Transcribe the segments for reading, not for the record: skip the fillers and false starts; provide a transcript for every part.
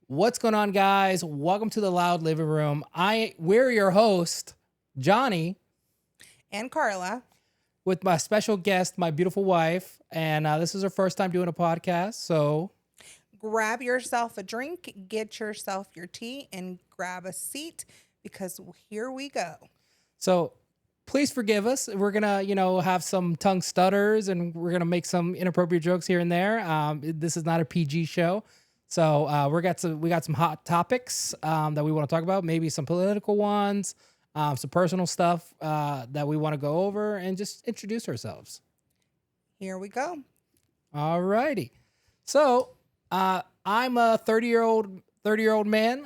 What's going on, guys? Welcome to the Loud Living Room. We're your host, Johnny, And Carla. with my special guest, my beautiful wife, and this is her first time doing a podcast. So, Grab yourself a drink, get yourself your tea, and grab a seat because here we go. so please forgive us. We're gonna, have some tongue stutters, and we're gonna make some inappropriate jokes here and there. This is not a PG show. So we got some hot topics that we want to talk about. Maybe some political ones, some personal stuff that we want to go over, and just introduce ourselves. Here we go. All righty. So I'm a 30-year-old man.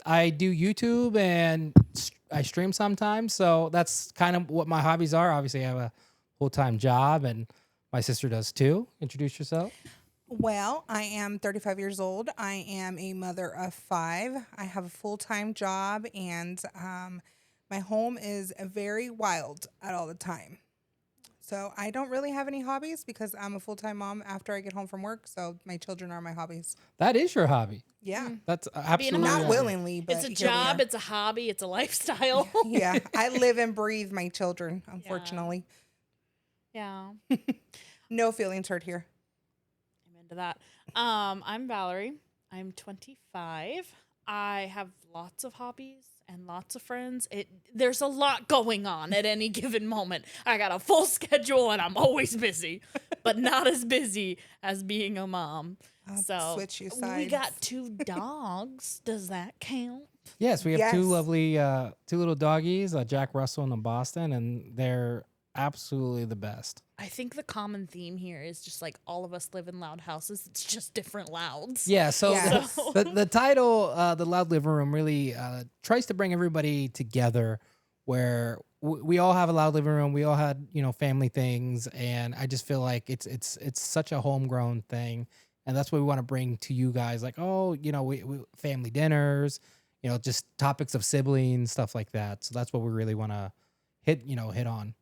I do YouTube and I stream sometimes. So that's kind of what my hobbies are. Obviously, I have a full-time job, and my sister does too. Introduce yourself. Well, I am 35 years old. I am a mother of 5. I have a full-time job, and my home is very wild at all the time. So I don't really have any hobbies because I'm a full-time mom after I get home from work. So my children are my hobbies. That is your hobby. Yeah. That's absolutely Not right. willingly, but It's a here we job, are. it's a hobby, it's a lifestyle. Yeah, I live and breathe my children, unfortunately. Yeah, No feelings hurt here. I'm into that. I'm Valerie. I'm 25. I have lots of hobbies and lots of friends. There's a lot going on at any given moment. I got a full schedule and I'm always busy, but not as busy as being a mom. I'll switch you we sides. got 2 dogs. Does that count? Yes, we have two Yes. lovely, two little doggies, Jack Russell and a Boston, and they're absolutely the best. I think the common theme here is just like all of us live in loud houses. It's just different louds. Yeah, so Yes. the title, The Loud Living Room, really tries to bring everybody together where we all have a loud living room. We all had, family things. And I just feel like it's such a homegrown thing. And that's what we want to bring to you guys. Like, we family dinners, just topics of siblings, stuff like that. So that's what we really want to hit on.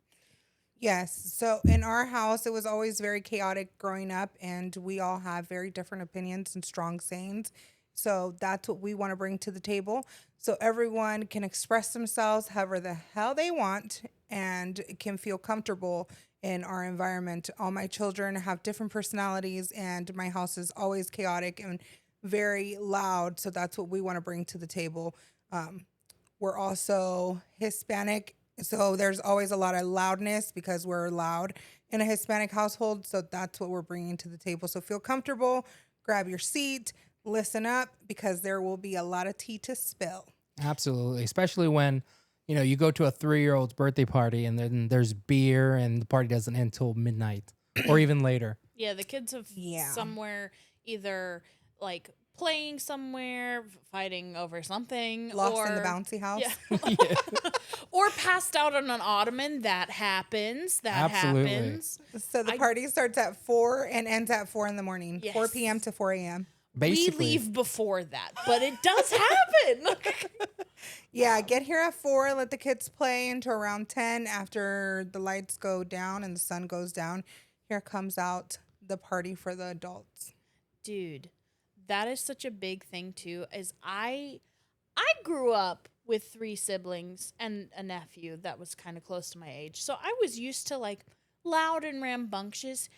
Yes. So in our house, it was always very chaotic growing up, and we all have very different opinions and strong sayings. So that's what we want to bring to the table. So everyone can express themselves however the hell they want and can feel comfortable in our environment. All my children have different personalities, and my house is always chaotic and very loud. So that's what we want to bring to the table. We're also Hispanic, so there's always a lot of loudness because we're loud in a Hispanic household. So that's what we're bringing to the table. So feel comfortable, grab your seat, listen up, because there will be a lot of tea to spill. Absolutely, especially when you go to a 3-year-old's birthday party and then there's beer and the party doesn't end till midnight or even later. Yeah, the kids have Yeah. somewhere either like playing somewhere, fighting over something, Lost or in the bouncy house. yeah, or passed out on an ottoman. That happens. Absolutely. Happens. So the party starts at 4 and ends at 4 in the morning, 4 Yes. p.m. to 4 a.m. Basically, We leave before that, but it does happen. Yeah, get here at 4, let the kids play until around 10 after the lights go down and the sun goes down. Here comes out the party for the adults. Dude, that is such a big thing too. Is I grew up with 3 siblings and a nephew that was kind of close to my age. So I was used to like loud and rambunctious.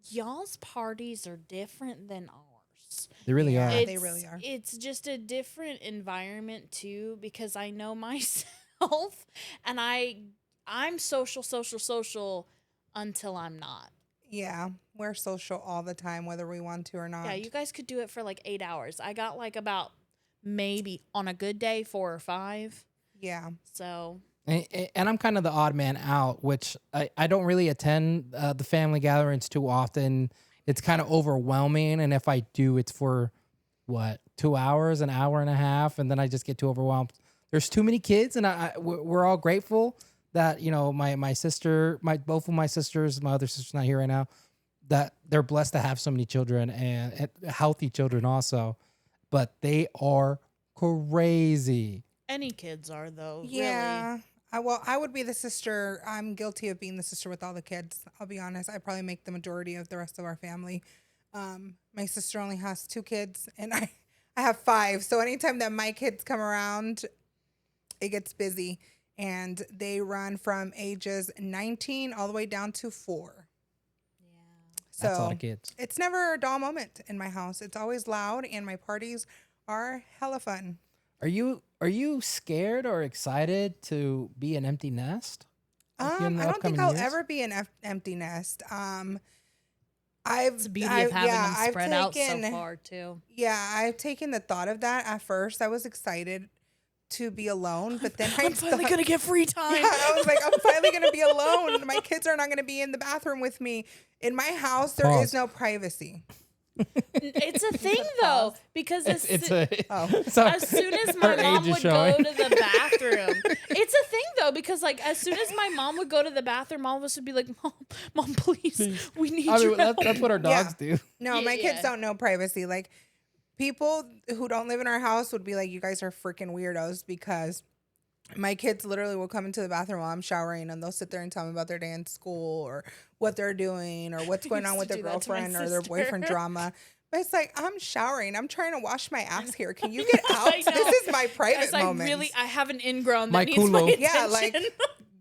Y'all's parties are different than ours. they really Yeah. are. They really are. It's just a different environment too, because I know myself and I'm social until I'm not. Yeah, we're social all the time, whether we want to or not. Yeah, you guys could do it for like 8 hours. I got like about maybe on a good day 4 or 5. Yeah. So And I'm kind of the odd man out, which I don't really attend the family gatherings too often. It's kind of overwhelming. And if I do, it's for 2 hours, an hour and a half. And then I just get too overwhelmed. There's too many kids. And we're all grateful that, my sister, both of my sisters, my other sister's not here right now, that they're blessed to have so many children and healthy children also. But they are crazy. any kids are though. Yeah. I would be the sister. I'm guilty of being the sister with all the kids. I'll be honest. I probably make the majority of the rest of our family. My sister only has 2 kids, and I have 5. So anytime that my kids come around, it gets busy. And they run from ages 19 all the way down to 4. Yeah. So That's a lot of kids. it's never a dull moment in my house. It's always loud, and my parties are hella fun. Are you scared or excited to be an empty nest? Like in the I don't think upcoming I'll years? ever be an empty nest. It's the beauty of having them spread out so far too. Yeah, I've taken the thought of that. At first, I was excited to be alone, but then I'm finally gonna get free time. Yeah, I was like, I'm finally gonna be alone. My kids are not gonna be in the bathroom with me. In my house, there is Pause. no privacy. It's a thing though, because It's a. Oh. Sorry. as soon as Her my age mom is would showing. go to the bathroom, it's a thing though, because like as soon as my mom would go to the bathroom, all of us would be like, "Mom, please, we need I your mean, help." that's what our dogs do. No, Yeah, my kids yeah. don't know privacy. Like, people who don't live in our house would be like, you guys are freaking weirdos, because my kids literally will come into the bathroom while I'm showering, and they'll sit there and tell me about their day in school, or what they're doing, or what's going used on to with their do that to my girlfriend or their sister. boyfriend drama. But it's like, I'm showering. I'm trying to wash my ass here. Can you get out? I know. This is my private Guys, moment. I have an ingrown My that needs my culo. attention. Yeah, like,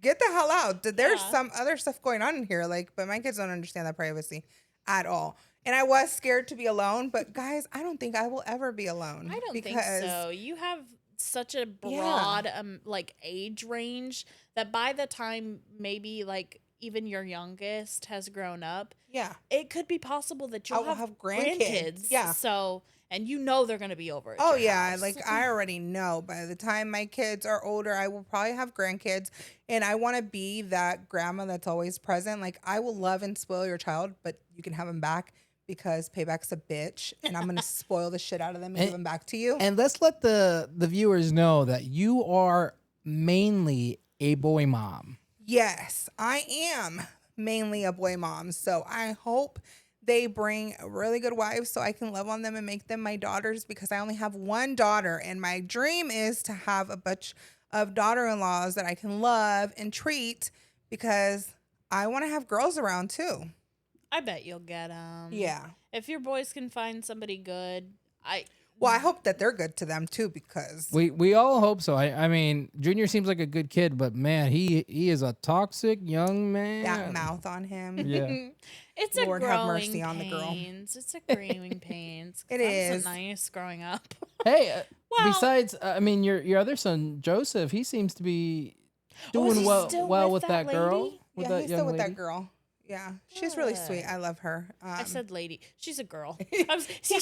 get the hell out. There's Yeah. some other stuff going on in here. Like, but my kids don't understand that privacy at all. And I was scared to be alone, but guys, I don't think I will ever be alone. I don't think so. You have such a broad like age range that by the time maybe like even your youngest has grown up, Yeah. it could be possible that I you'll will have grandkids. Yeah. So, and you know they're going to be over at Oh your yeah, house. like I already know by the time my kids are older, I will probably have grandkids, and I want to be that grandma that's always present. Like, I will love and spoil your child, but you can have them back, because payback's a bitch, and I'm gonna spoil the shit out of them and give them back to you. And let's let the viewers know that you are mainly a boy mom. Yes, I am mainly a boy mom, so I hope they bring really good wives so I can love on them and make them my daughters, because I only have one daughter, and my dream is to have a bunch of daughter-in-laws that I can love and treat, because I want to have girls around too. I bet you'll get them. Yeah. If your boys can find somebody good, Well, I hope that they're good to them too, because We all hope so. I mean, Junior seems like a good kid, but man, he is a toxic young man. that mouth on him. Yeah. it's Lord a have growing mercy on the girl. pains. It's a growing pains. It That is. wasn't nice growing up. Hey, Well- besides, I mean, your other son Joseph, he seems to be Oh, is doing he still well with with that that girl, lady? with Yeah, that he's young still with lady. that girl. Yeah, she's really sweet. Good. I love her. I said lady. She's a girl. He's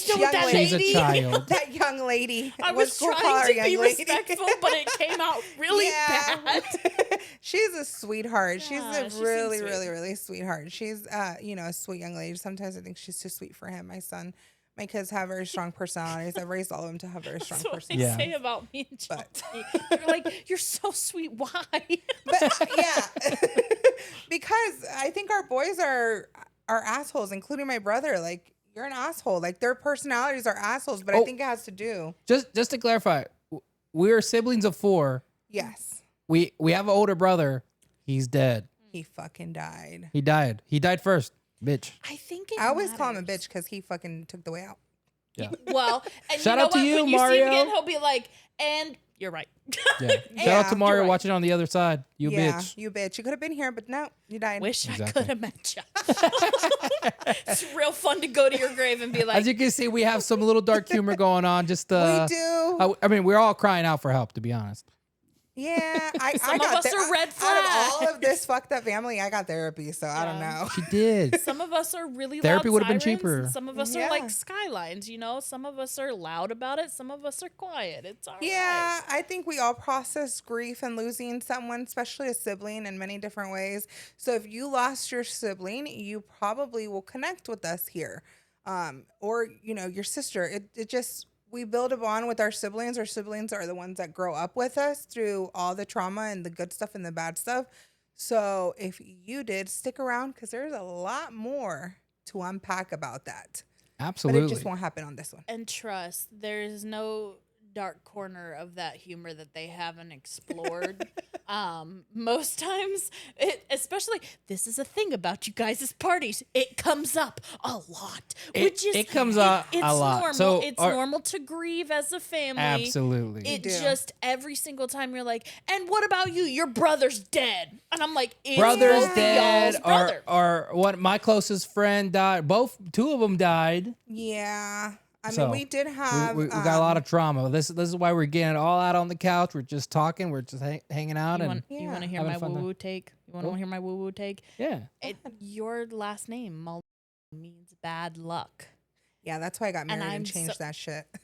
still Young with that lady. She's a lady. child. that young lady. I What was school call trying her, to young be lady? respectful, but it came out really bad. She's a sweetheart. She's Yeah, a she seems really, sweet. really, really sweetheart. She's, a sweet young lady. Sometimes I think she's too sweet for him. My kids have very strong personalities. I've raised all of them to have very strong That's what they personalities. Yeah. say about me and But- Chelsea. You're like, you're so sweet. Why? But yeah, because I think our boys are assholes, including my brother. Like, you're an asshole. Like, their personalities are assholes, but I Oh. think it has to do. Just to clarify, we're siblings of 4. Yes, We have an older brother. He's dead. he fucking died. He died. He died first, bitch. I think it I always call him a matters. bitch because he fucking took the way out. Yeah. Well, and Shout you know out to what? you, when you see Mario. him again, he'll be like, and you're right. Yeah. Shout Yeah, out to Mario you're right. watching on the other side. You Yeah, bitch. you bitch. You could have been here, but no, you died. Wish I Exactly. could have met you. It's real fun to go to your grave and be like, As you can see, we have some little dark humor going on. Just we do. I mean, we're all crying out for help, to be honest. Yeah, I Some of got us are red Out of all flags. of this fucked up family, I got therapy, so I don't Yeah. know. She did. some of us are really Therapy loud would've been sirens, cheaper. and some of us are Yeah. like skylines, you know? Some of us are loud about it. Some of us are quiet. It's all Yeah, I think we all process grief and losing someone, especially a sibling, in many different ways. So if you lost your sibling, you probably will connect with us here, or your sister. It just, we build a bond with our siblings. Our siblings are the ones that grow up with us through all the trauma and the good stuff and the bad stuff. So if you did, stick around, because there's a lot more to unpack about that. But Absolutely. it just won't happen on this one. And trust, there's no dark corner of that humor that they haven't explored. Most times, especially this is a thing about you guys' parties. It comes up a lot, which is it comes up it's a lot. Normal. So it's normal to grieve as a family. absolutely. It do. just every single time you're like, and what about you? Your brother's dead, and I'm like, it's Brothers both dead, y'all's brother. or what? My closest friend died. Two of them died. Yeah. I mean, So, we did have. We got a lot of trauma. This is why we're getting it all out on the couch. We're just talking. We're just hanging out, You and want to hear having my a fun woo time. woo take? You want to hear my woo woo take? yeah. Your last name Mal means bad luck. Yeah, that's why I got married and I'm changed so- that shit. I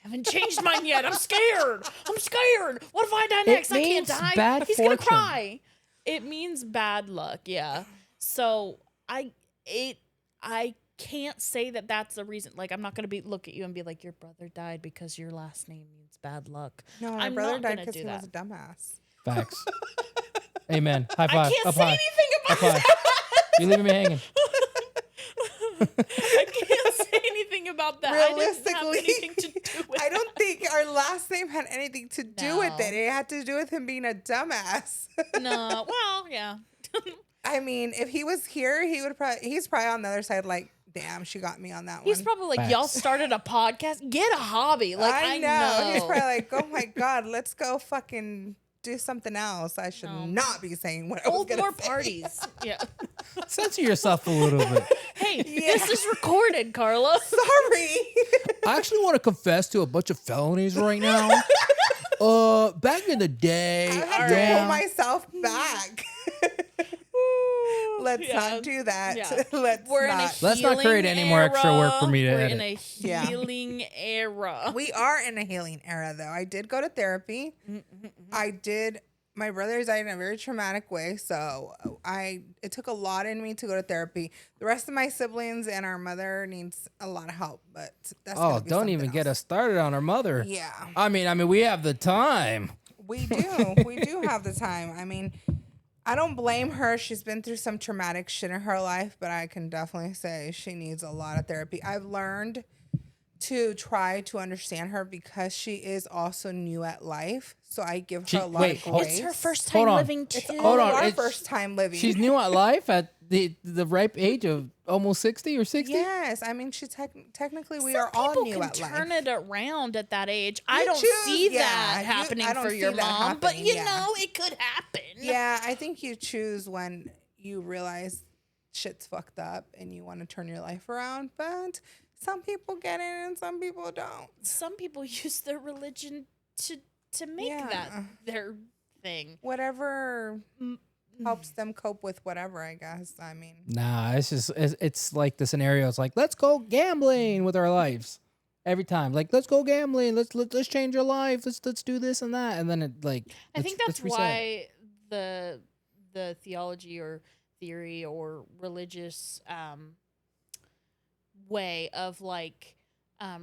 haven't changed mine yet. I'm scared. I'm scared. What if I die It next? I can't means die. bad He's gonna fortune. cry. It means bad luck. Yeah. So I can't say that that's the reason. Like I'm not gonna look at you and be like, your brother died because your last name means bad luck. No, my I'm brother not died gonna because do he was a that. dumbass. Facts. Amen. High I five. can't Up say high. anything Up about high. that. You're leaving me hanging. I can't say anything about that. I didn't have Realistically, anything to do with I don't think our last name had anything to do with No. it. It had to do with him being a dumbass. No. Well, yeah. I mean, if he was here, he's probably on the other side like, damn, she got me on that He's one. probably like, Facts. y'all started a podcast. Get a hobby. Like I know. He's probably like, oh my God, let's go fucking do something else. I should not be saying what I was Hold going more to say. parties. Yeah. Censor yourself a little bit. Hey, this is recorded, Carla. Sorry. I actually want to confess to a bunch of felonies right now. Back in the day, I had to pull myself back. Let's Yeah. not do that. Yeah. Let's We're not. in a Let's not create healing any more extra work for era. me to We're edit. in a Yeah. healing era. We are in a healing era, though. I did go to therapy. I did. My brother died in a very traumatic way, so it took a lot in me to go to therapy. The rest of my siblings and our mother needs a lot of help, but that's Oh, gonna be don't even something get else. us started on our mother. Yeah, I mean, we have the time. we do. We do have the time. I mean, I don't blame her. She's been through some traumatic shit in her life, but I can definitely say she needs a lot of therapy. I've learned to try to understand her because she is also new at life. So I give her a lot of grace. It's her first Hold time on. living too. It's all Hold on, our it's- first time living. She's new at life at the ripe age of almost 60 or 60. Yes, I mean, technically we Some are all people new can at life. turn it around at that age. I You don't choose- see yeah, that you- happening I don't for see your that mom, but happening, you yeah. know it could happen. Yeah, I think you choose when you realize shit's fucked up and you want to turn your life around. But some people get it and some people don't. Some people use their religion to make Yeah. that their thing. Whatever helps them cope with whatever, I guess. I mean, Nah, it's like the scenario. It's like, let's go gambling with our lives every time. Like, let's go gambling. Let's change your life. Let's do this and that. And then it like I think let's that's reset. why the theology or theory or religious way of like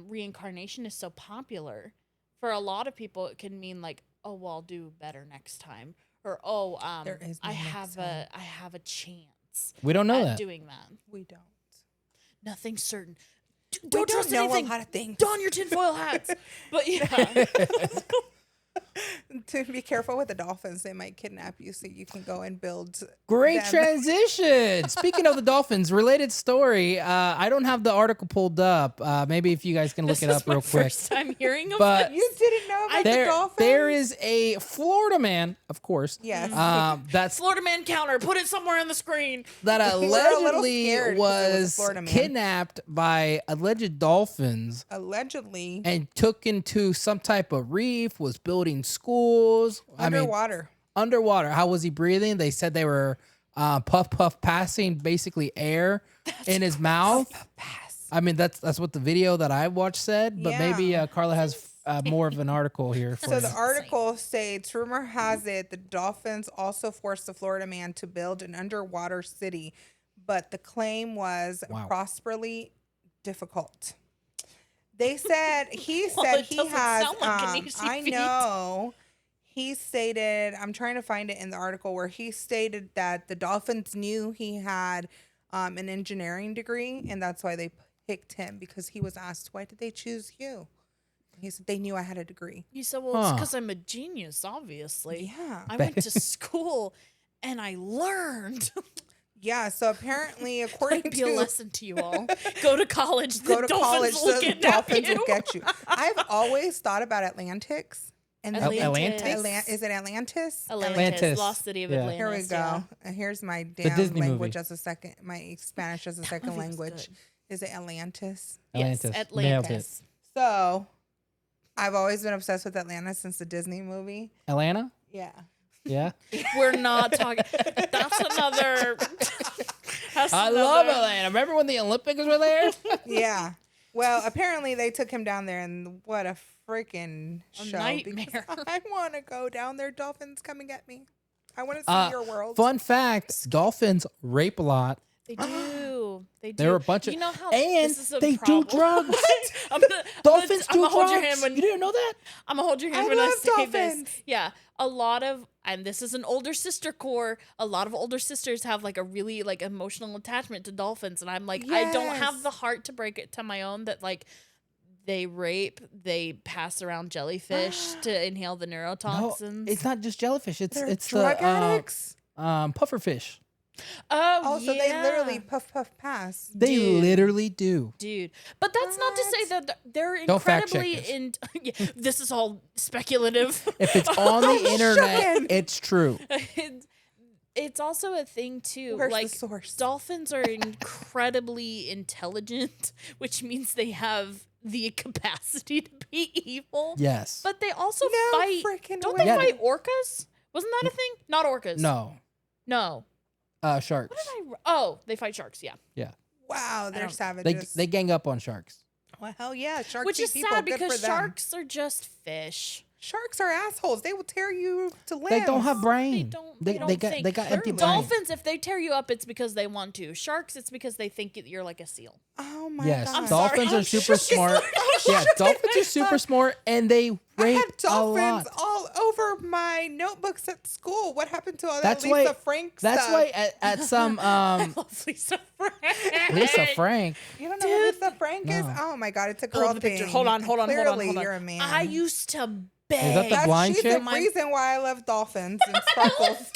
reincarnation is so popular. For a lot of people, it can mean like, oh, well, I'll do better next time, or oh, There is no I next have time. I have a chance We don't know at that. doing that. we don't. Nothing's certain. We Don't trust know anything. a lot of things. Don your tinfoil hats. But yeah. To be careful with the dolphins. They might kidnap you so you can go and build. Great them. transition. Speaking of the Dolphins, related story. I don't have the article pulled up. Maybe if you guys can look This it is up my real quick. first time hearing of But this. You didn't know about the dolphins? There is a Florida man, of course. Yes. That's Florida man counter. Put it somewhere on the screen. that a little allegedly scared 'cause it was a was Florida man. kidnapped by alleged dolphins Allegedly and took into some type of reef. Was building schools. underwater. Underwater. How was he breathing? They said they were puff passing basically air in his mouth. Pass. I mean, that's what the video that I watched said. But maybe Yeah. Carla has more of an article here. For So you. the article states, rumor has it the dolphins also forced the Florida man to build an underwater city, but the claim was Wow. prosperly difficult. They said he Well, said it he doesn't has. sound like an easy I feat. know. He stated, I'm trying to find it in the article where he stated that the dolphins knew he had an engineering degree, and that's why they picked him because he was asked, "Why did they choose you?" He said they knew I had a degree. You said, well, it's Huh. because I'm a genius, obviously. Yeah. I went to school and I learned. Yeah. So apparently, according Might be a to lesson to you all. Go to college. go the to college, dolphins so will the get dolphins you. will get you. I've always thought about Atlantics. And the- Atlantis? Is it Atlantis? Atlantis. Lost City of Yeah. Atlantis. Here we go. yeah. And here's my damn Disney language movie. as a second, my Spanish as a second movie was language. good. Is it Atlantis? Yes, Atlantis. Atlantis. Nailed it. So, I've always been obsessed with Atlanta since the Disney movie. Atlanta? Yeah. Yeah. We're not talking. That's another. That's I love another- Atlanta. Remember when the Olympics were there? Yeah. Well, apparently they took him down there, and what a freaking A show! nightmare. Because I want to go down there. Dolphins coming at me. I want to see your world. Fun fact: dolphins rape a lot. They do. They do. There are a bunch of, You know how and this is a they problem? do drugs. I'm Dolphins do gonna hold your drugs. hand when You didn't know that? I'm gonna hold your hand I when I love say dolphins. this. Yeah, a lot of, and this is an older sister core. A lot of older sisters have like a really like emotional attachment to dolphins, and I'm like, I don't have Yes. the heart to break it to my own that like they rape, they pass around jellyfish to inhale the No, neurotoxins. it's not just jellyfish. They're It's drug the addicts. pufferfish. oh, So they yeah. literally puff pass. They Dude. literally do. Dude, but that's not to say that they're Don't fact check incredibly this. in. Yeah, this is all speculative. If it's on the internet, Shocking. it's true. It's also a thing too. Where's the like source? dolphins are incredibly intelligent, which means they have the capacity to be evil. Yes. But they also No fight. freaking Don't way. they Yeah. fight orcas? Wasn't that a thing? Not orcas. No. No. Sharks. Oh, they fight sharks. Yeah. Yeah. Wow, they're don't- They savages. they gang up on sharks. Well, hell yeah, sharks Which eat is people. sad Good because for them. sharks are just fish. Sharks are assholes. They will tear you to limbs. They don't have brain. They don't got think. they got empty Clearly. brain. Dolphins, if they tear you up, it's because they want to. Sharks, it's because they think you're like a seal. Oh my Yes, god. dolphins sorry. are super I'm smart. shook. Yeah, dolphins are super smart, and they I rape had a dolphins lot. all over my notebooks at school. What happened to all that That's Lisa why. Frank That's stuff? why at some I love Lisa Frank. Lisa Frank. You don't know who Lisa Frank is? No. Oh my god, it's a Pull girl up the picture. thing. Hold on. Clearly, you're a man. I used to beg. Is that the That's, blind she's chick? the reason why I love dolphins and sparkles.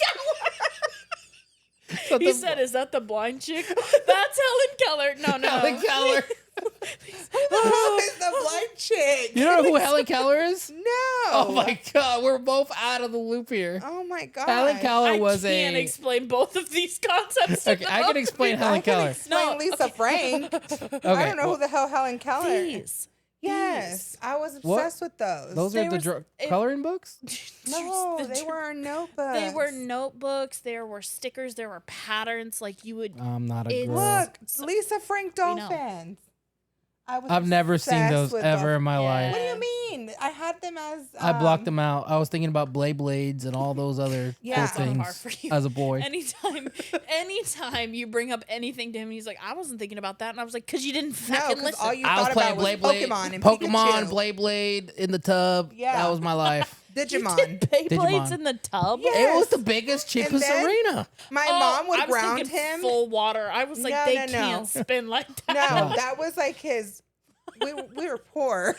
So He the- said, "Is that the blind chick?" That's Helen Keller. No. Helen Keller. Who is the blind chick? You don't know who Helen Keller is? No. Oh my god, we're both out of the loop here. Oh my god. Helen Keller I was can't a. explain both of these concepts. Okay, I can explain Helen I can Keller. explain No, Lisa okay. Frank. I Okay, don't know well, who the hell Helen Keller is. These. Yes, I was What? obsessed with those. Those They are the were- it- coloring books. no, The they dr- were our notebooks. They were notebooks. There were stickers. There were patterns. Like you would. I'm not a It's- girl. Look, So- Lisa Frank We know. dolphins. I was I've never seen obsessed those with ever in my Yeah. life. What do you mean? I had them as. I blocked them out. I was thinking about Blades and all those other Yeah. cool On par things for you. as a boy. Anytime you bring up anything to him, he's like, "I wasn't thinking about that," and I was like, "Cause you didn't No, fucking because listen." all you I was thought playing about was Pokemon and Pokemon, Pikachu. Blade in the tub. Yeah. That was my life. Digimon. Beyblades Digimon. in the tub. Yeah. It was the biggest, cheapest then- arena. My Oh, mom would I was ground thinking him. full water. I was like, No, they no, no. can't spin like No, that. that was like his. We were poor,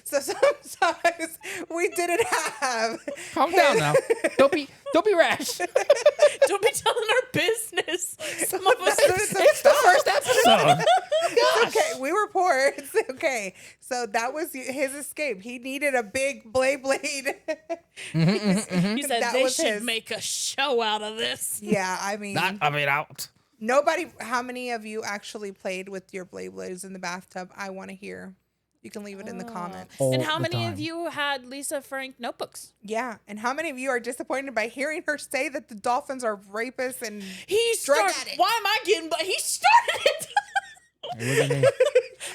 so sometimes we didn't have. Calm down now. Don't be rash. Don't be telling our business. Some of us. It's the first episode. It's okay, we were poor. It's okay. So that was his escape. He needed a big blade. He said That they was should his. make a show out of this. Yeah, I mean, out. nobody. How many of you actually played with your blades in the bathtub? I want to hear. You can leave it in the comments. All And how the many of time. you had Lisa Frank notebooks? Yeah, and how many of you are disappointed by hearing her say that the dolphins are rapists and He Drug started. addict. Why am I getting? But he started it. It wasn't me.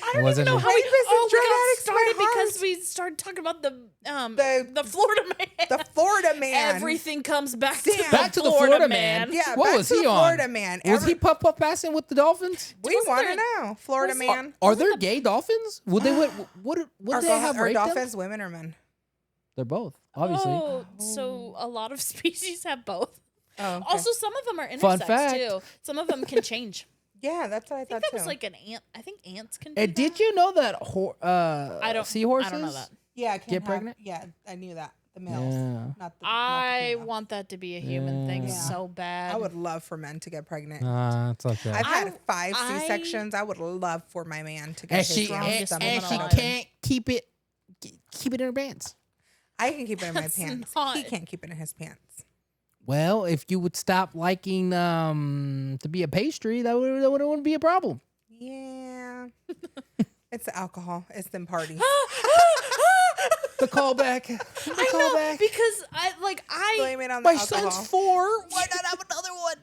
I don't wasn't even know me. how he. Rapists and Oh, we drug got addicts, my started because heart. we started talking about the The- Florida man. the Florida man? Everything comes back to Damn. Back to the Florida man. Yeah, What back was to he the on? Florida man. Was he puff passing with the dolphins? We Wasn't want to there- know, Florida was- man. Are there gay dolphins? Would they would they have are raped them? dolphins women or men? They're both, obviously. Oh, so a lot of species have both. Oh, okay. Also, some of them are Fun intersex fact. too. Some of them can change. yeah, that's what I I thought think that too. was like an ant. I think ants can. Do And did that. you know that I don't. seahorses I don't know that. Yeah, can't get have, pregnant? Yeah, I knew that. The males, Yeah. not the I females. want that to be a human thing Yeah. so bad. I would love for men to get pregnant. It's okay. I've had 5 I- C-sections. I would love for my man to get And his she strongest stomach woman she alive. open. can't keep it in her pants. I can keep it in my That's pants. not- He can't keep it in his pants. Well, if you would stop liking to be a pastry, that wouldn't be a problem. Yeah. It's the alcohol. It's them parties. The callback. I know because I Blame it on the My alcohol. son's 4. Why not have another one?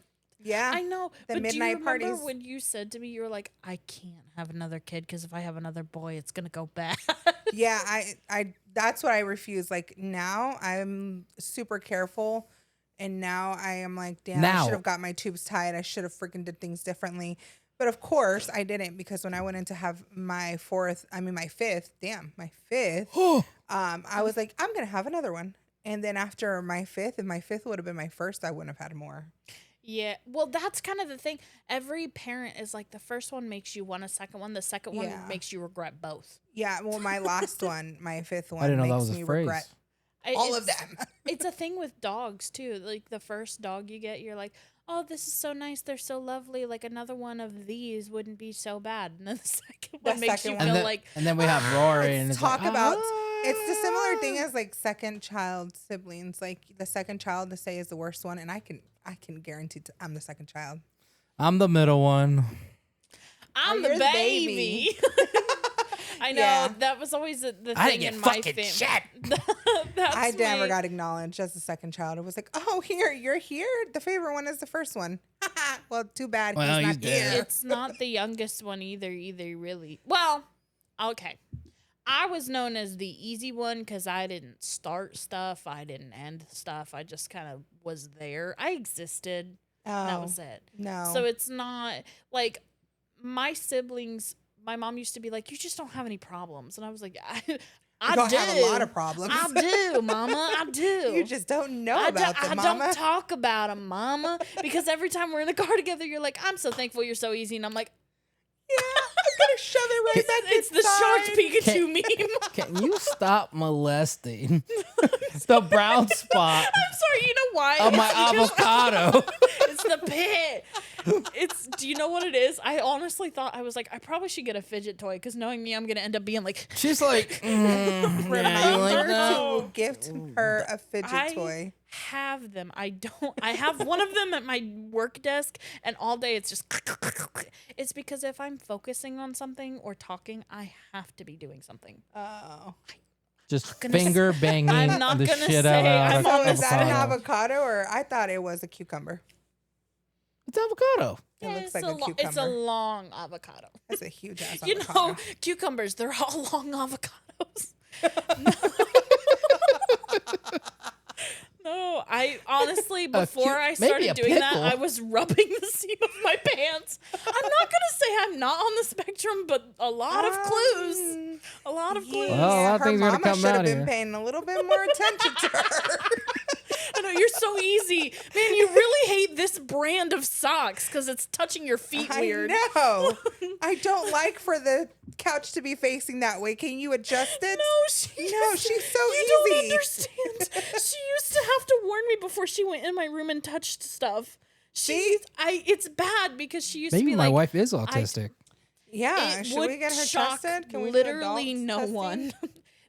Yeah. I know. The but do you midnight remember parties. when you said to me, you were like, I can't have another kid because if I have another boy, it's gonna go bad. Yeah, I that's what I refuse. Like now I'm super careful, and now I am like, damn, I Now. should have got my tubes tied. I should have freaking did things differently. But of course I didn't, because when I went in to have my fifth, I was like, I'm gonna have another one. And then after my fifth, if my fifth would have been my first, I wouldn't have had more. Yeah, well, that's kind of the thing. Every parent is like, the first one makes you want a second one. The second one Yeah. makes you regret both. Yeah, well, my last one, my fifth one, I didn't know that makes was a me phrase. regret all of It's- them. It's a thing with dogs too. Like the first dog you get, you're like, oh, this is so nice. They're so lovely. Like another one of these wouldn't be so bad. And then the second one makes you second one. feel And then, like, and then we have Rory, and it's Talk like, about "Ah." it's the similar thing as like second child siblings. Like the second child to say is the worst one, and I can guarantee I'm the second child. I'm the middle one. I'm you're the the baby. I know Yeah. that was always the I thing didn't in get my fucking family. shit. I never got acknowledged as the second child. It was like, oh, you're here. The favorite one is the first one. Well, too bad. Well, he's he's not dead. here. It's not the youngest one either, really. Well, okay. I was known as the easy one because I didn't start stuff. I didn't end stuff. I just kind of was there. I existed. That Oh, was it. no. So it's not like my siblings. My mom used to be like, "You just don't have any problems," and I was like, "I don't do have a lot of problems. I do, Mama. I do. You just don't know about them, I Mama. don't talk about them, Mama, because every time we're in the car together, you're like, "I'm so thankful you're so easy," and I'm like, Yeah, I'm gonna shove it right back "It's the Shark inside. Pikachu meme." Can you stop molesting the brown spot I'm sorry. You know why? of my It's because- avocado? It's the pit. Do you know what it is? I honestly thought, I was like, I probably should get a fidget toy because knowing me, I'm gonna end up being like, She's like, yeah, you like Remember that? to gift her a fidget I toy. have them. I don't. I have one of them at my work desk, and all day it's just. It's because if I'm focusing on something or talking, I have to be doing something. Oh, Just gonna finger banging I'm not the gonna shit say out I'm of so on the is that an avocado. avocado, or I thought it was a cucumber? It's avocado. It Yeah, looks it's like a It's a cucumber. long avocado. That's a huge ass You avocado. know, cucumbers, they're all long avocados. No, I honestly, before I maybe started a doing that, pickle. I was rubbing the seam of my pants. I'm not going to say I'm not on the spectrum, but a lot of clues. A lot of clues. Well, a lot of her things are gonna mama come should have out been here. paying a little bit more attention to her. I know, you're so easy. Man, you really hate this brand of socks because it's touching your feet weird. I know. I don't like for the couch to be facing that way. Can you adjust it? No, she's so You easy. don't understand. She used to have to warn me before she went in my room and touched stuff. It's bad because she used to Maybe be my like, wife is autistic. Yeah, it should would we get her shock tested? Can we do literally adult no testing? one.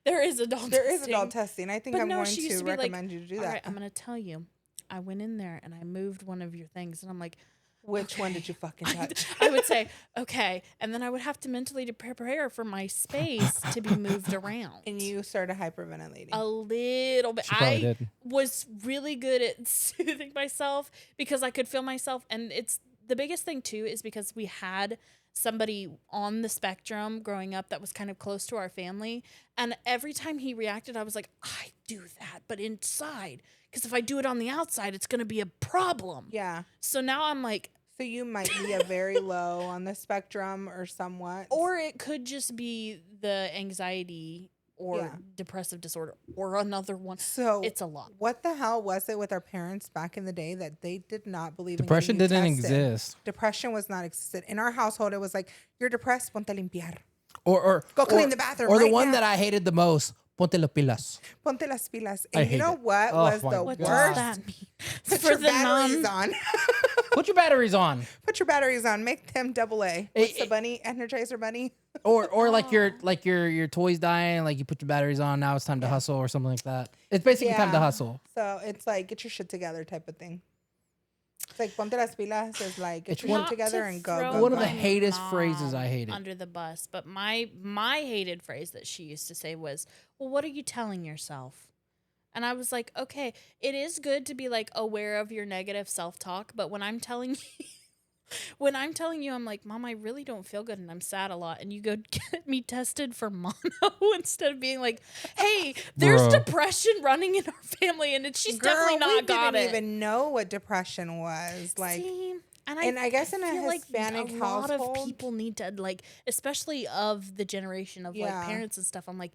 There is adult There is testing. adult testing. I think But I'm no, going she used to to be like, recommend you to do All that. right, I'm going to tell you. I went in there and I moved one of your things. And I'm like, Which one did you fucking touch? I would say, okay. And then I would have to mentally to prepare for my space to be moved around. And you started hyperventilating. A little bit. She probably I did. was really good at soothing myself because I could feel myself. And it's the biggest thing too is because we had somebody on the spectrum growing up that was kind of close to our family. And every time he reacted, I was like, I do that, but inside. Because if I do it on the outside, it's going to be a problem. Yeah. So now I'm like, So you might be a very low on the spectrum or somewhat. or it could just be the anxiety or Yeah. depressive disorder or another one. So It's a lot. What the hell was it with our parents back in the day that they did not believe Depression in getting didn't you tested? exist. Depression was not existed. In our household, it was like, you're depressed, ponte a limpiar. Or Go clean the bathroom Or the right one now. that I hated the most, Ponte las pilas. Ponte las pilas. I And you hate know it. what Oh, was my the What God. does worst? that mean? Put For your the batteries non. on. Put your batteries on. Put your batteries on. Make them AA. What's the it- bunny? Energizer bunny? Or like your toys dying, like you put your batteries on, now it's time to hustle or something like that. It's basically time to hustle. So it's like get your shit together type of thing. It's like ponte las pilas is like get It's your one- shit together and go. throw go, One of go. the hatest my phrases I mom hated. under the bus, but my hated phrase that she used to say was, "Well, what are you telling yourself?" And I was like, "Okay, it is good to be like aware of your negative self-talk, but when I'm telling you when I'm telling you I'm like, "Mom, I really don't feel good and I'm sad a lot." And you go get me tested for mono instead of being like, "Hey, there's Bruh. depression running in our family and she's Girl, definitely we not got didn't it." even know what depression was. Like, See? and I guess in a feel Hispanic like a lot household- of people need to like, especially of the generation of Yeah. like parents and stuff. I'm like,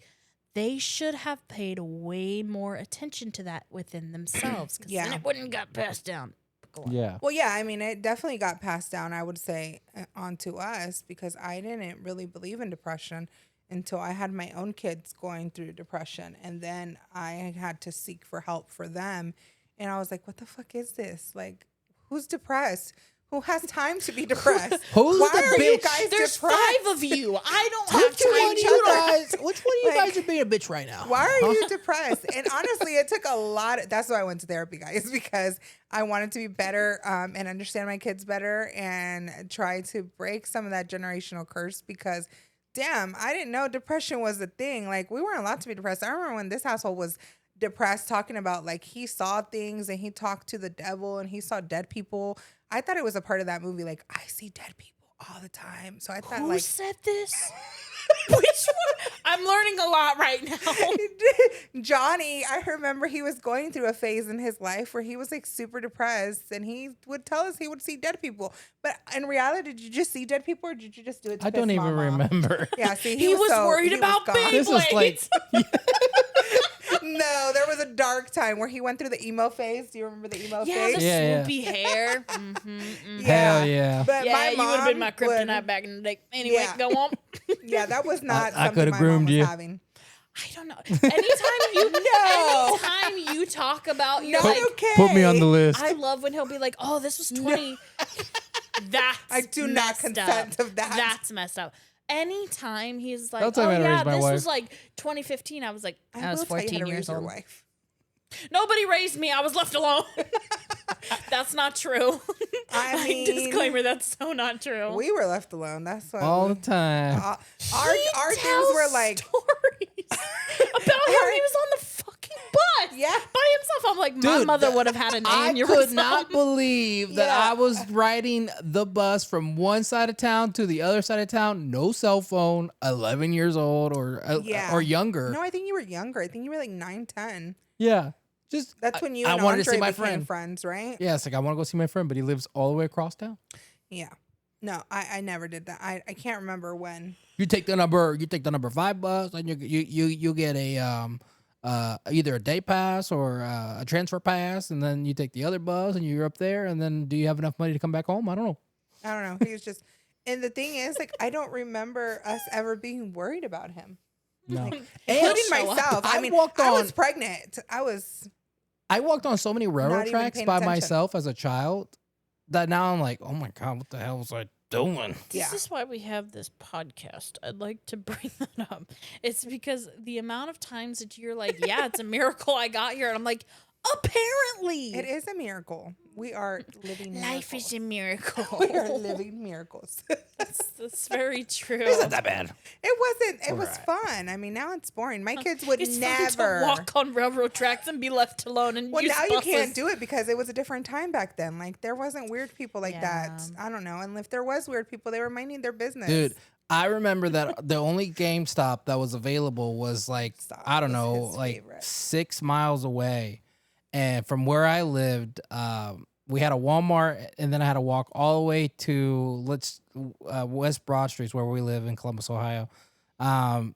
they should have paid way more attention to that within themselves, because then Yeah. it wouldn't got passed down. Go on. Yeah. well, yeah, I mean, it definitely got passed down, I would say, onto us because I didn't really believe in depression until I had my own kids going through depression. And then I had to seek for help for them. And I was like, what the fuck is this? Like, who's depressed? Who has time to be depressed? Who's Why the are you bitch? guys There's depressed? 5 of you. I don't have Which one time of to you guys? Which one of you Like- guys are being a bitch right now? Why are you depressed? And honestly, it took a lot. That's why I went to therapy, guys, because I wanted to be better and understand my kids better and try to break some of that generational curse because, damn, I didn't know depression was a thing. Like, we weren't allowed to be depressed. I remember when this household was depressed talking about like he saw things and he talked to the devil and he saw dead people. I thought it was a part of that movie. Like, I see dead people all the time. So I thought Who like said this? Which one? I'm learning a lot right now. Johnny, I remember he was going through a phase in his life where he was like super depressed and he would tell us he would see dead people. But in reality, did you just see dead people or did you just do it to I don't piss even Mama? remember. Yeah, see, He was worried about gone. This is like No, there was a dark time where he went through the emo phase. Do you remember the emo Yeah, phase? the Yeah, yeah. swoopy hair. Mm-hmm, Hell yeah. But Yeah, my you mom would have been my would- kryptonite back in the day. Anyway, Yeah. go on. Yeah, that was not I something coulda my groomed mom was you. having. I don't know. Anytime you talk about your Not like, okay. Put me on the list. I love when he'll be like, "Oh, this was 20." That's I do not messed consent up. of that. That's messed up. Anytime he's like, Don't tell "Oh me how to yeah, raise my this wife." was like 2015," I was like, I was will tell you how 14 to years raise your old. wife. Nobody raised me. I was left alone. That's not true. I mean- disclaimer. That's so not true. We were left alone. That's why all we- the time. our things were like stories about how he was on the fucking bus, Yeah. by himself. I'm like, my Dude, mother would have had an I aneurysm. could not believe that Yeah. I was riding the bus from one side of town to the other side of town, no cell phone, 11 years old or younger. No, I think you were younger. I think you were like 9, 10. Yeah. Just That's when you I and wanted Andre to see my became friend. friends, right? Yeah, it's like I want to go see my friend, but he lives all the way across town. Yeah. No, I never did that. I can't remember when. You take the number 5 bus, and you get a either a day pass or a transfer pass, and then you take the other bus and you're up there, and then do you have enough money to come back home? I don't know. I don't know. He was just, and the thing is, like, I don't remember us ever being worried about him, No. including show up. myself. I I mean, walked I on- was pregnant. I walked on so many railroad even tracks paying by attention. myself as a child that now I'm like, oh my God, what the hell was I doing? Yeah. This is why we have this podcast. I'd like to bring that up. It's because the amount of times that you're like, yeah, it's a miracle I got here. And I'm like, apparently. It is a miracle. We are living miracles. Life is a miracle. We are living miracles. That's very true. Isn't that bad? It wasn't. It was Alright. fun. I mean, now it's boring. My kids would It's never fun to walk on railroad tracks and be left alone and Well, use now you buses. can't do it because it was a different time back then. Like there wasn't weird people like that. Yeah. I don't know. And if there was weird people, they were minding their business. Dude, I remember that the only GameStop that was available was like, Stop. I don't That's know, his like favorite. 6 miles away. And from where I lived, we had a Walmart, and then I had to walk all the way to West Broad Street, where we live in Columbus, Ohio. And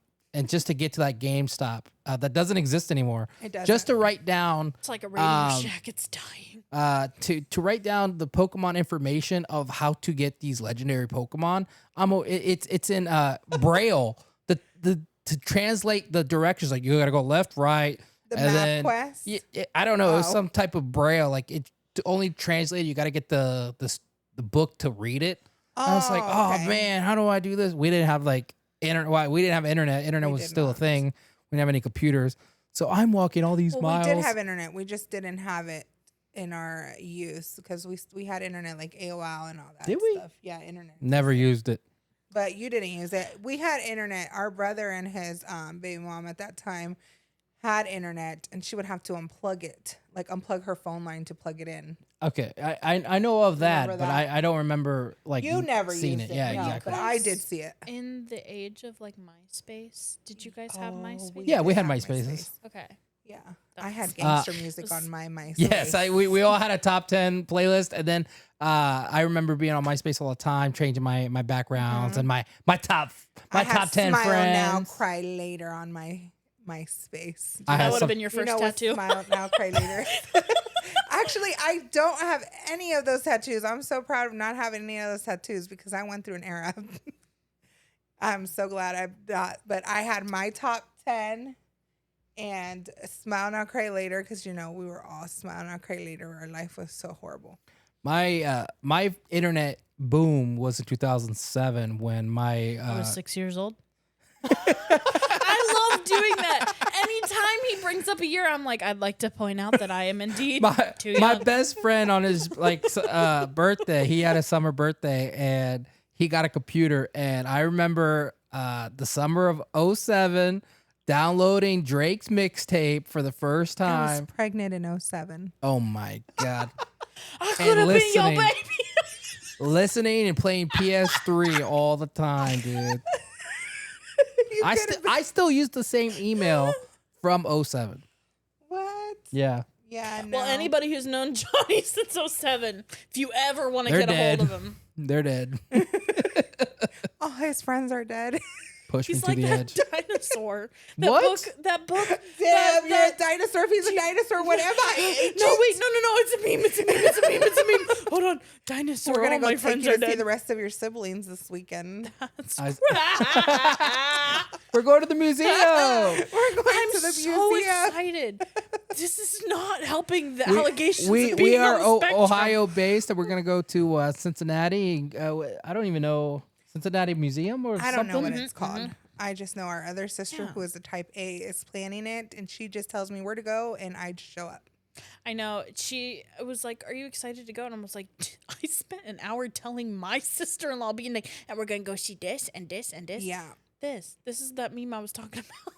just to get to that GameStop that doesn't exist anymore. It doesn't. Just to write down It's like a Radio Shack. It's dying. to write down the Pokemon information of how to get these legendary Pokemon. It's in Braille. to translate the directions. Like you got to go left, right. The and map then, quest? I don't know. It was Oh. some type of braille. Like it to only translate. You got to get the book to read it. I was like, oh okay. man, how do I do this? We didn't have like internet. Well, we didn't have internet. Internet We was did still a not. thing. We didn't have any computers. So I'm walking all these Well, miles. we did have internet. We just didn't have it in our use because we had internet like AOL and all that Did we? stuff. Yeah, internet. Never used it. But you didn't use it. We had internet. Our brother and his baby mom at that time had internet, and she would have to unplug it, like unplug her phone line to plug it in. Okay, I know of that, Remember but that? I don't remember like You never seen used it. it. Yeah, no, exactly. But I did see it. In the age of like MySpace, did you guys have MySpace? Yeah, we did had have MySpaces. Okay. Yeah, I had That's- gangster music on my MySpace. Yes, we all had a top 10 playlist, and then I remember being on MySpace all the time, changing my backgrounds and my top I had 10 Smile Now, friends. Cry Later on my MySpace. I That had would have some, been your You first know what tattoo. Smile Now, Cry Later. Actually, I don't have any of those tattoos. I'm so proud of not having any of those tattoos because I went through an era. I'm so glad I'm not. But I had my top 10 and Smile Now, Cry Later because, you know, we were all Smile Now, Cry Later. Our life was so horrible. my internet boom was in 2007 when my I was 6 years old. I love doing that. Anytime he brings up a year, I'm like, I'd like to point out that I am indeed too my young. best friend on his birthday, he had a summer birthday and he got a computer, and I remember the summer of 07 downloading Drake's mixtape for the first I was time. pregnant in 07. Oh my god. I could have been your listening. baby. Listening and playing PS3 all the time, dude. You I could've been- I still use the same email from 07. What? Yeah. Yeah, no. Well, anybody who's known Johnny since 07, if you ever want to They're get a hold dead. of him, They're dead. All his friends are dead. Push me he's to like the that edge. dinosaur. What? That book. Damn, you're that- a dinosaur. If he's a dinosaur, what am I? No, wait, no, it's a meme. It's a meme. It's a meme. It's a meme. Hold on, dinosaur. We're gonna all go my take friends you are to see dead. the rest of your siblings this weekend. We're going to the museum. We're going I'm to the so museum. excited. This is not helping the allegations. We of being are on the spectrum. Ohio based, and we're gonna go to Cincinnati. I don't even know, Cincinnati Museum or I don't know something. what it's called. I just know our other sister, Yeah. who is a type A, is planning it, and she just tells me where to go, and I just show up. I know. She was like, "Are you excited to go?" And I was like, "I spent an hour telling my sister-in-law, being like, and we're gonna go see this and this and this. Yeah. This is that meme I was talking about.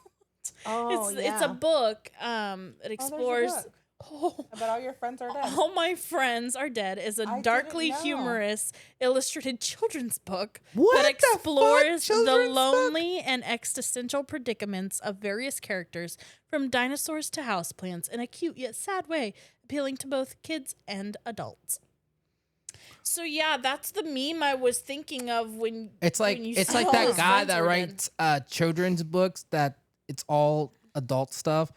Oh, It's a book. It explores. book. Oh, But all your friends are dead. all my friends are dead is a didn't darkly know. humorous illustrated children's book What that the fuck? explores the Children's book? lonely and existential predicaments of various characters, from dinosaurs to houseplants, in a cute yet sad way, appealing to both kids and adults. So yeah, that's the meme I was thinking of when It's like when you it's said like all that his guy friends that were writes children's books that it's all adult stuff.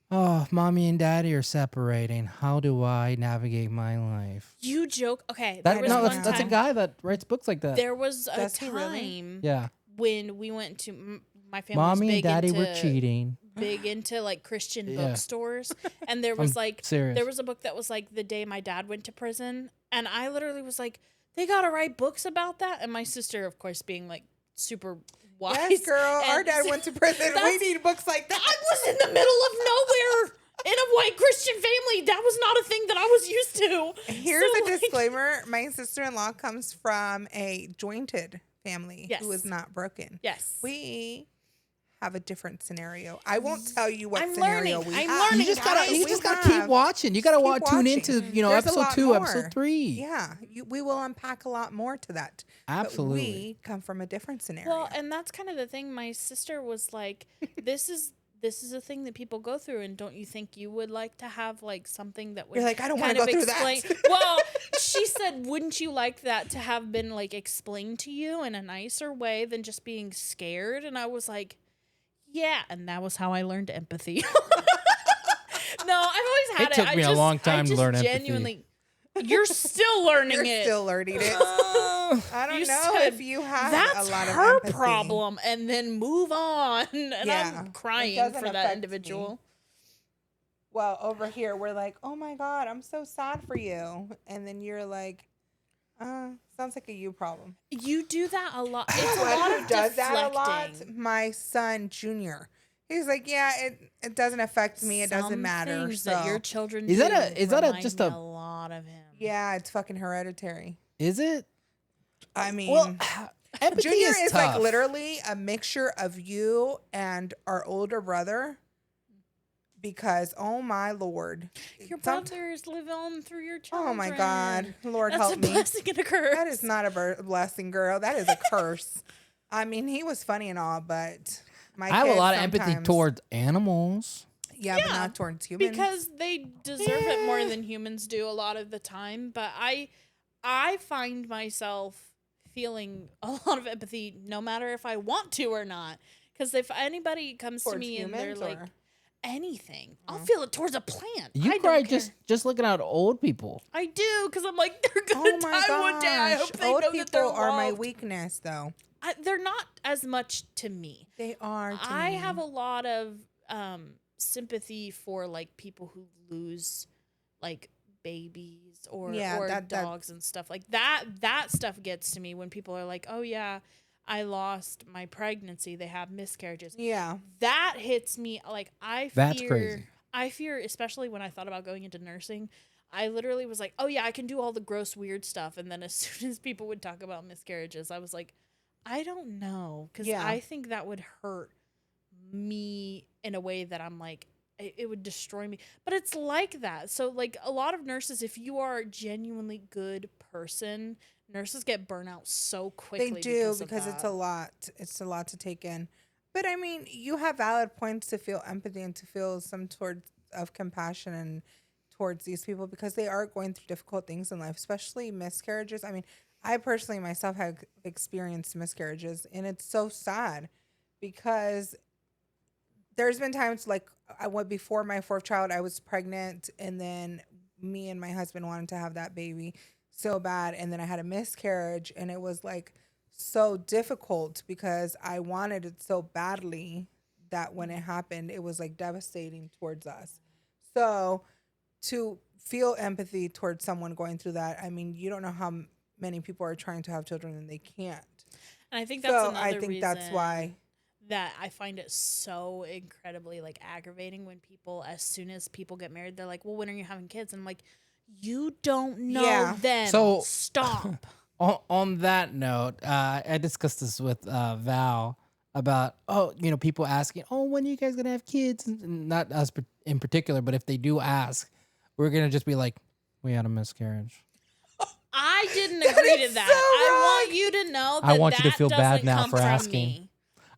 Oh, mommy and daddy are separating. How do I navigate my life? dead. You joke. Okay, That there was no, one that's a time- guy that writes books like that. There was a Does he really? time Yeah, when we went to my family. mommy was and big daddy into, were cheating. Big into like Christian Yeah. bookstores, and there was like serious. there was a book that was like the day my dad went to prison, and I literally was like, they gotta write books about that, and my sister, of course, being like super wise. Yes, girl. Our and dad went to prison. We that's- need books like that. I was in the middle of nowhere in a white Christian family. That was not a thing that I was used to. Here's So, a like, disclaimer. My sister-in-law comes from a jointed family who Yes. is not broken. Yes. We have a different scenario. I won't tell you what I'm scenario learning. we I'm have. learning, You just gotta guys. you We just gotta have. keep watching. You gotta Keep tune watching. into There's a episode lot 2, more. episode 3. Yeah, we will unpack a lot more to that. Absolutely. But we come from a different scenario. Well, and that's kind of the thing. My sister was like, "This is a thing that people go through, and don't you think you would like to have like something that would?" You're like, "I don't wanna kind of go through that." explain- Well, she said, "Wouldn't you like that to have been like explained to you in a nicer way than just being scared?" And I was like, "Yeah," and that was how I learned empathy. No, I've always had It it. took me a long time to learn empathy. genuinely, You're still learning You're it. still learning it. I don't You know said, if you have That's a lot of her empathy. problem, and then move on. And Yeah, I'm it crying doesn't for that affect individual. me. Well, over here we're like, oh my God, I'm so sad for you, and then you're like, sounds like a you problem. You do that a lot. You know It's a what? lot Who of does that a lot? deflecting. My son Junior. He's like, yeah, it doesn't affect me. It doesn't Some matter. things So that your children Is do that a remind just me a a lot of him. yeah, it's fucking hereditary. is it? I mean, Well, empathy Junior is like tough. literally a mixture of you and our older brother. Because oh my Lord, Your Somet- brothers live on through your children. oh my God, Lord That's help a me. blessing and a curse. That is not a blessing, girl. That is a curse. I mean, he was funny and all, but my I have a kids lot of empathy sometimes- towards animals. yeah, but not towards humans. because they deserve it more than humans do a lot of the time. But I find myself feeling a lot of empathy no matter if I want to or not. Because if anybody comes to Towards me and they're humans, like or- anything, I'll feel it towards a plant. You I cry don't care. just looking at old people. I do because I'm like they're oh gonna my die gosh, one day. I hope they old know that they're people are my loved. weakness, though. They're not as much to me. They are. To I me. have a lot of sympathy for like people who lose like babies or Yeah, or that- dogs and stuff like that. That stuff gets to me when people are like, "Oh yeah, I lost my pregnancy. They have miscarriages." Yeah, That hits me like I fear. That's crazy. I fear, especially when I thought about going into nursing. I literally was like, "Oh yeah, I can do all the gross, weird stuff." And then as soon as people would talk about miscarriages, I was like, "I don't know," because Yeah. I think that would hurt me in a way that I'm like, it would destroy me. But it's like that. So like a lot of nurses, if you are a genuinely good person, nurses get burnt out so quickly. they do of because it's that. a lot. It's a lot to take in. But I mean, you have valid points to feel empathy and to feel some sort of compassion and towards these people because they are going through difficult things in life, especially miscarriages. I mean, I personally myself have experienced miscarriages, and it's so sad because there's been times like I went before my fourth child, I was pregnant, and then me and my husband wanted to have that baby so bad, and then I had a miscarriage, and it was like so difficult because I wanted it so badly that when it happened, it was like devastating towards us. So to feel empathy towards someone going through that, I mean, you don't know how many people are trying to have children and they can't. And I think that's So another I think that's reason why. that I find it so incredibly like aggravating when people, as soon as people get married, they're like, "Well, when are you having kids?" And I'm like, "You don't know Yeah. then. So- Stop." On that note, I discussed this with Val about people asking, when are you guys gonna have kids? And not us in particular, but if they do ask, we're gonna just be like, we had a miscarriage. I didn't agree to is that. so I want you to know that I want you to that feel bad doesn't now come for from asking. me.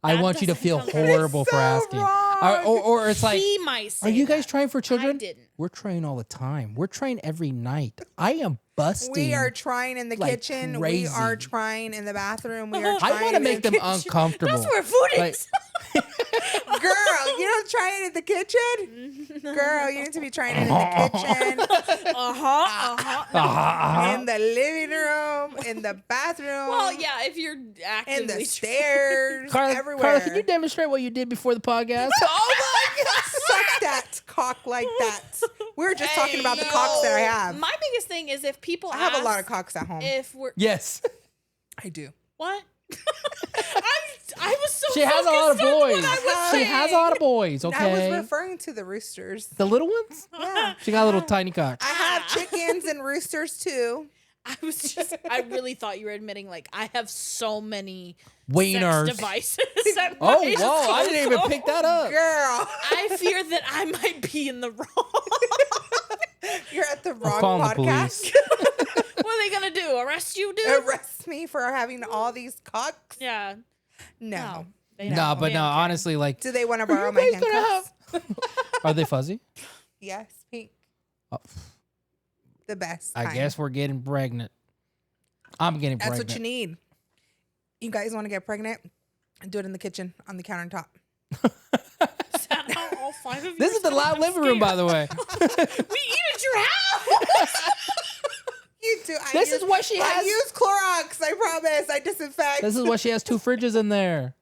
I That want you to doesn't feel come from- horrible It's for so asking. wrong. Or it's like, He might say are you guys that. trying for children? I didn't. We're trying all the time. We're trying every night. I am busting. We are trying in the like kitchen. We are crazy. trying in the bathroom. We are trying. I want to in make the them uncomfortable. That's where food Like- is. Girl, you don't try it in the kitchen? Girl, you need to be trying it in the kitchen, in the living room, in the bathroom, Well, yeah, if you're actively in the stairs, Carla, everywhere. Carla, can you demonstrate what you did before the podcast? Oh my God, suck that cock like that. We were just talking about the cocks that I have. My biggest thing is if people I have a lot ask of cocks at home. if we're Yes. I do. what? I was so She has a lot of focused on what boys. I was She has a lot of boys, I okay? was referring to the roosters. The little ones? Yeah. She got little tiny cocks. I have chickens and roosters too. I really thought you were admitting like I have so many Wieners. sex devices. at Oh, my whoa. I didn't even home. pick that up. Girl, I fear that I might be in the wrong. you're at the wrong calling the podcast. What are they gonna do? Arrest you, dude? Arrest me for having all these cocks? Yeah. No. They No, don't. but They no, don't care. honestly, like, Do they want to are borrow you my guys gonna handcuffs? are they fuzzy? Yes, pink. Oh, The best. I kind. guess we're getting pregnant. I'm getting That's pregnant. what you need. You guys want to get pregnant? Do it in the kitchen on the countertop. Is that how all five of you This are is the saying? loud I'm living room, scared. by the way. We eat at your house. You do. This is what she I has. use Clorox. I promise. I disinfect. This is why she has 2 fridges in there.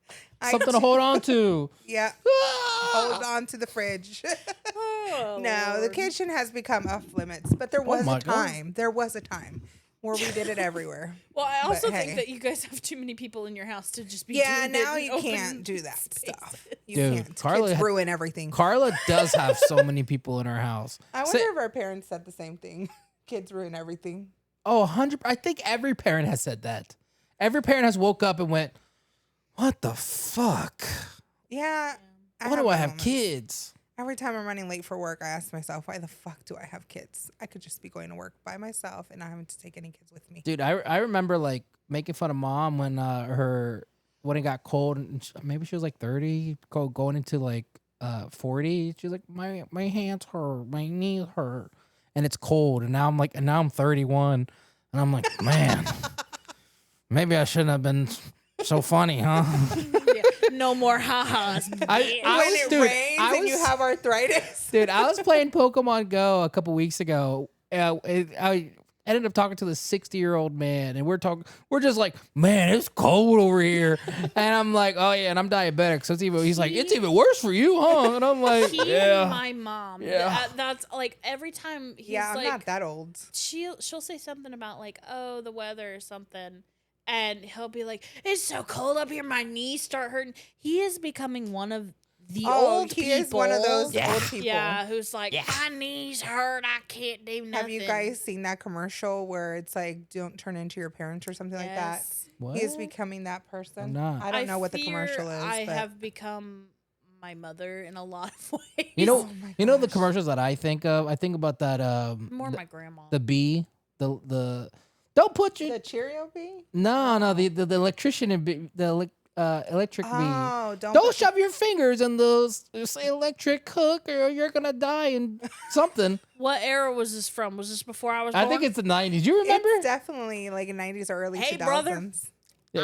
Something to hold on to. Yeah. Hold on to the fridge. Oh, No, the Lord. kitchen has become off limits, but there was my a God. time. There was a time where we did it everywhere. Well, I also hey. think that you guys have too many people in your house to just be Yeah, doing now it in you open can't do that spaces. stuff. You Dude, can't. Carla Kids had- ruin everything. Carla does have so many people in her house. I So- wonder if our parents said the same thing. Kids ruin everything. Oh, 100. I think every parent has said that. Every parent has woke up and went, "What the fuck? Yeah. Why do my I have moments. kids?" Every time I'm running late for work, I ask myself, why the fuck do I have kids? I could just be going to work by myself and not having to take any kids with me. Dude, I remember like making fun of mom when when it got cold and maybe she was like 30, going into like 40. She's like, my hands hurt, my knees hurt, and it's cold. And now I'm 31, and I'm like, man, maybe I shouldn't have been so funny, huh? Yeah. No more ha-has. When was- it dude, rains I and you was- have arthritis. Dude, I was playing Pokemon Go a couple weeks ago. I ended up talking to the 60-year-old man, and we're just like, man, it's cold over here. And I'm like, oh yeah, and I'm diabetic, so he's like, it's even worse for you, huh? And I'm like, He yeah. and my mom. Yeah. That's like every time he's Yeah, I'm like, not that old. she'll say something about like, oh, the weather or something. And he'll be like, it's so cold up here, my knees start hurting. He is becoming one of the old he people. is one of those Yeah. old people. Yeah, who's like, my knees hurt, I can't do nothing. Have you guys seen that commercial where it's like, don't turn into your parents or something like that? Yes. What? He is becoming that person. I'm not. I don't know what the fear commercial is. I but have become my mother in a lot of ways. You know, Oh my you know the gosh. commercials that I think of. I think about that. more my grandma. The bee, the. Don't put your the Cheerio bee? no the electrician and electric bee. Oh, Don't shove your fingers in those electric hook, or you're gonna die in something. What era was this from? Was this before I was I born? think it's the 90s. You remember? It's definitely like in 90s or early Hey, 2000s. brother.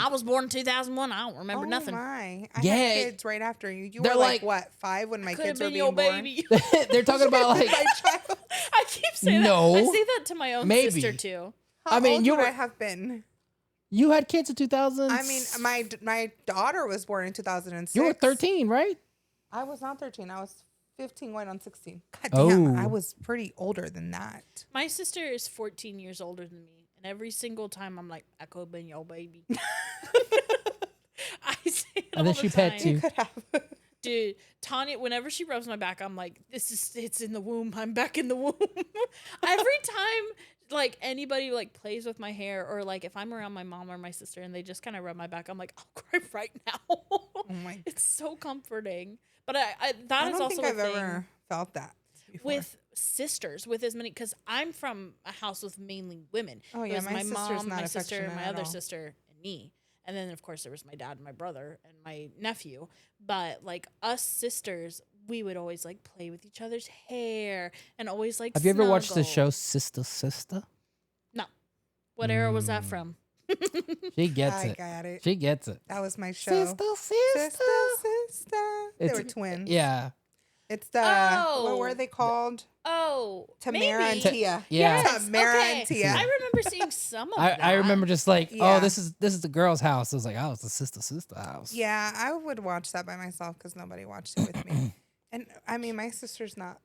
I was born in 2001. I don't remember Oh nothing. my! I Yeah. had kids right after you. You They're were like, like- what, 5 when my Could have kids were been being your born? baby. They're talking about like My child. I keep saying No. that. I say that to my own Maybe. sister too. How I mean, old you would were- I have been? you had kids in 2000. I mean, my daughter was born in 2006. you were 13, right? I was not 13. I was 15 going on 16. God damn, Oh. I was pretty older than that. My sister is 14 years older than me, and every single time I'm like, I could have been your baby. I say it And then all she the pet time. you. Could have. Dude, Tanya, whenever she rubs my back, I'm like, it's in the womb. I'm back in the womb. Every time, like, anybody, like, plays with my hair, or, like, if I'm around my mom or my sister and they just kind of rub my back, I'm like, I'll cry right now. Oh my! It's so comforting. But that I is don't also think I've a thing ever felt that before. with sisters, with as many, because I'm from a house with mainly women. Oh, It yeah, was my my sister's mom, not my sister, affectionate my at other all. sister, and me. And then, of course, there was my dad and my brother and my nephew. But, like, us sisters, we would always, like, play with each other's hair and always, like, Have you ever watched the snuggle. show Sister? No. What era was that from? She gets I it. got it. She gets it. That was my show. Sister. Sister. They It's- were twins. Yeah. It's the Oh. what were they called? Oh, Tamara and maybe. Tia. Yeah. Yes, Tamara okay. and Tia. I remember seeing some of that. I remember just like, Yeah. oh, this is the girl's house. I was like, oh, it's the sister house. Yeah, I would watch that by myself because nobody watched it with me. And I mean, my sister's not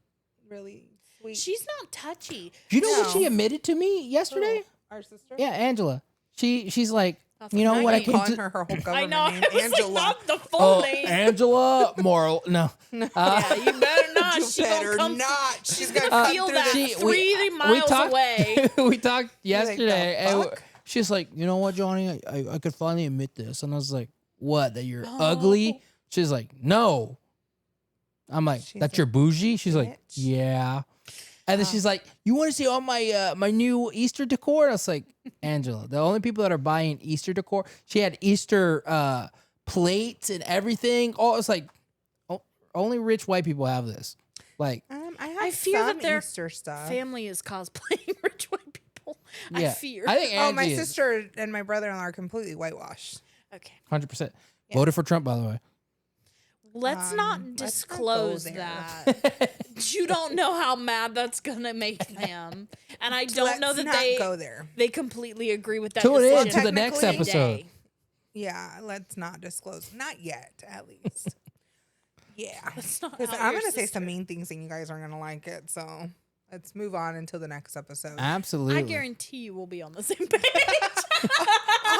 really sweet. She's not touchy. You know what No. she admitted to me yesterday? Our sister. Yeah, Angela. She's like, That's you know like, what I I came calling to. her whole I government know. name, I was Angela. like, not the full Oh, name. Angela Moral. No. Yeah, you better not. You She better gonna come. not. She's gonna gonna cut feel through that the- She- 3 miles talked, away. we talked You're like, yesterday, "The and fuck?" she's like, you know what, Johnny, I could finally admit this, and I was like, what? That you're ugly? She's like, no. I'm like, She's that a you're bougie? She's like, bitch. yeah. And then she's like, you want to see all my my new Easter decor? And I was like, Angela, the only people that are buying Easter decor, she had Easter plates and everything. Oh, it's like, only rich white people have this. Like, I have I fear that some their Easter stuff. Family is cosplaying rich white people. yeah. I fear. I think Oh, my Angie is sister and my brother-in-law are completely whitewashed. Okay. 100%. Voted for Trump, by the way. Let's Let's not not disclose go there. that. You don't know how mad that's gonna make them. And I don't know Let's that not go there. they completely agree with that Tune in decision. to the next technically- episode. Yeah, let's not disclose. Not yet, at least. Yeah. Let's not Because out I'm your going to say sister. some mean things and you guys aren't going to like it. So let's move on until the next episode. Absolutely. I guarantee you we'll be on the same page.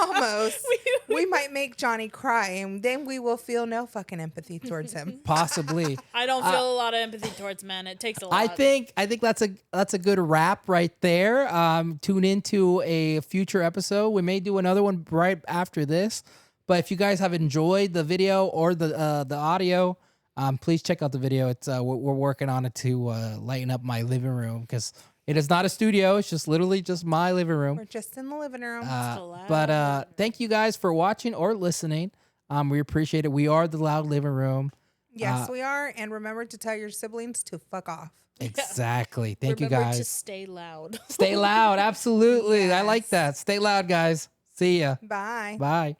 Almost. We might make Johnny cry and then we will feel no fucking empathy towards him. Possibly. I don't feel a lot of empathy towards men. It takes a lot. I think that's a good wrap right there. Tune into a future episode. We may do another one right after this. But if you guys have enjoyed the video or the audio, please check out the video. It's we're working on it to lighten up my living room because it is not a studio. It's just literally just my living room. We're just in the living room. But thank you guys for watching or listening. We appreciate it. We are the Loud Living Room. Yes, we are. And remember to tell your siblings to fuck off. Exactly. Thank you Remember to guys. stay loud. Stay loud. Absolutely. I like Yes. that. Stay loud, guys. See ya. Bye. Bye.